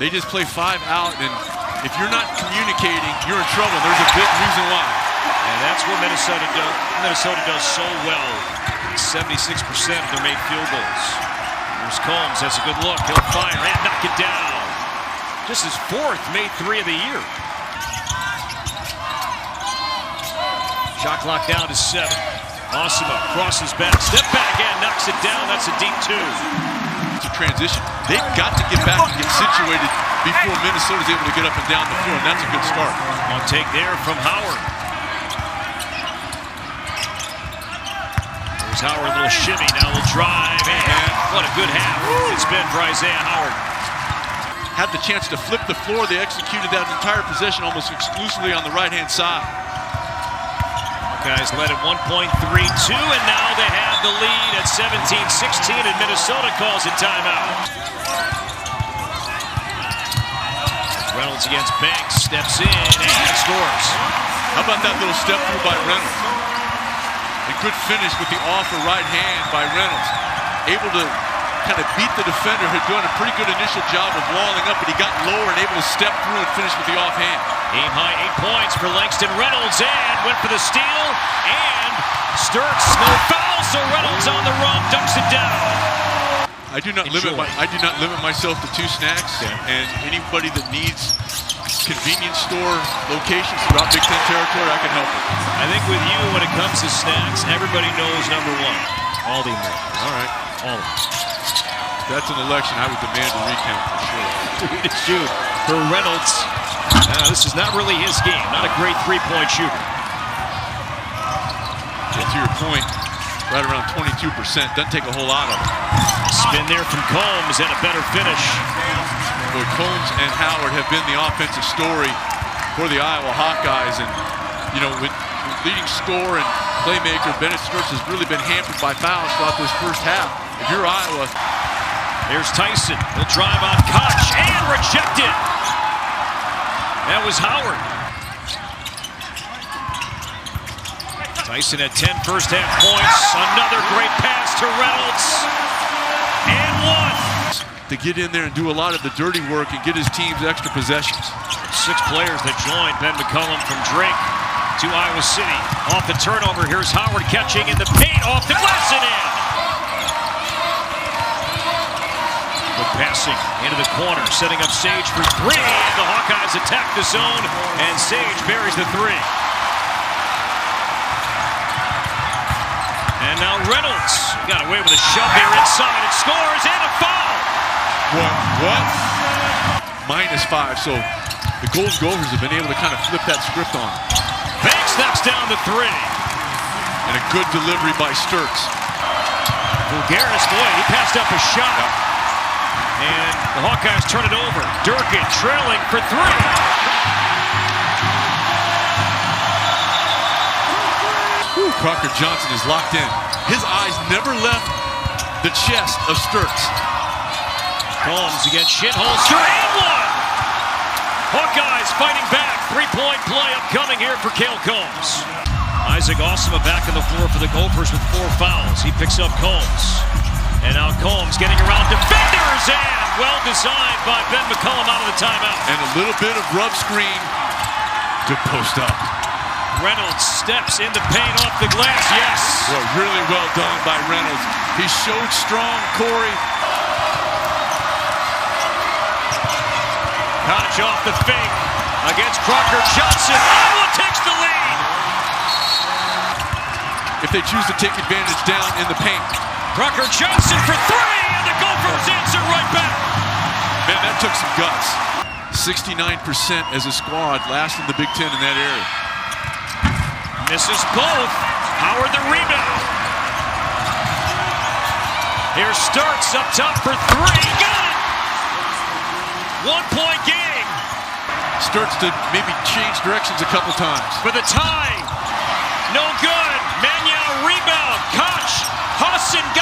They just play 5 out, and if you're not communicating, you're in trouble. There's a big reason why. And that's what Minnesota does so well. 76% of their made field goals. Here's Combs, has a good look. He'll fire and knock it down. Just his 4th made 3 of the year. Shot clock down to 7. Osima crosses back, step back and knocks it down. That's a deep 2. It's a transition. They've got to get back and get situated before Minnesota's able to get up and down the floor, and that's a good start. On take there from Howard. There's Howard, a little shimmy, now will drive, and what a good half it's been for Isaiah Howard. Had the chance to flip the floor. They executed that entire possession almost exclusively on the right-hand side. Guys led at 1.32, and now they have the lead at 17-16, and Minnesota calls it timeout. Reynolds against Banks, steps in and scores. How about that little step through by Reynolds? A good finish with the off the right hand by Reynolds. Able to kind of beat the defender, who had done a pretty good initial job of walling up, but he got lower and able to step through and finish with the offhand. Game high 8 points for Langston Reynolds, and went for the steal, and Sturts, no foul, so Reynolds on the run, dunks it down. I do not limit myself to 2 snacks, and anybody that needs convenience store locations throughout Big Ten territory, I can help them. I think with you, when it comes to snacks, everybody knows number 1. All the Americans. All right. All of them. If that's an election, I would demand a recount for sure. To shoot for Reynolds. This is not really his game. Not a great 3-point shooter. Yeah, to your point, right around 22%. Doesn't take a whole lot of it. Spin there from Combs and a better finish. Boy, Combs and Howard have been the offensive story for the Iowa Hawkeyes. And, you know, with leading scorer and playmaker, Bennett Sturts has really been hampered by fouls throughout this first half. If you're Iowa... There's Tyson. He'll drive on Koch and rejected. That was Howard. Tyson at 10 first half points. Another great pass to Reynolds. And 1. To get in there and do a lot of the dirty work and get his team's extra possessions. 6 players that joined Ben McCollum from Drake to Iowa City. Off the turnover, here's Howard catching in the paint, off the glass and in. Good passing into the corner, setting up Sage for 3. The Hawkeyes attack the zone, and Sage buries the 3. And now Reynolds got away with a shove there inside. It scores and a foul. What? -5. So the Golden Gophers have been able to kind of flip that script on. Banks knocks down the 3. And a good delivery by Sturts. Bulgaris, boy, he passed up a shot. And the Hawkeyes turn it over. Durkin trailing for 3. Crocker Johnson is locked in. His eyes never left the chest of Sturts. Combs against Shitholster, and 1! Hawkeyes fighting back. 3-point play upcoming here for Cale Combs. Isaac Osima back on the floor for the Gophers with 4 fouls. He picks up Combs. And now Combs getting around defenders, and well designed by Ben McCollum out of the timeout. And a little bit of rub screen to post up. Reynolds steps in the paint off the glass, yes. Well, really well done by Reynolds. He showed strong, Corey. Koch off the fake against Crocker Johnson. Iowa takes the lead. If they choose to take advantage down in the paint. Crocker Johnson for 3, and the Gophers answer right back. Man, that took some guts. 69% as a squad, last in the Big Ten in that area. Misses both. Howard the rebound. Here's Sturts up top for 3. Got it! 1-point game. Sturts to maybe change directions a couple times. For the tie. No good. Manyao rebound. Koch. Hassan got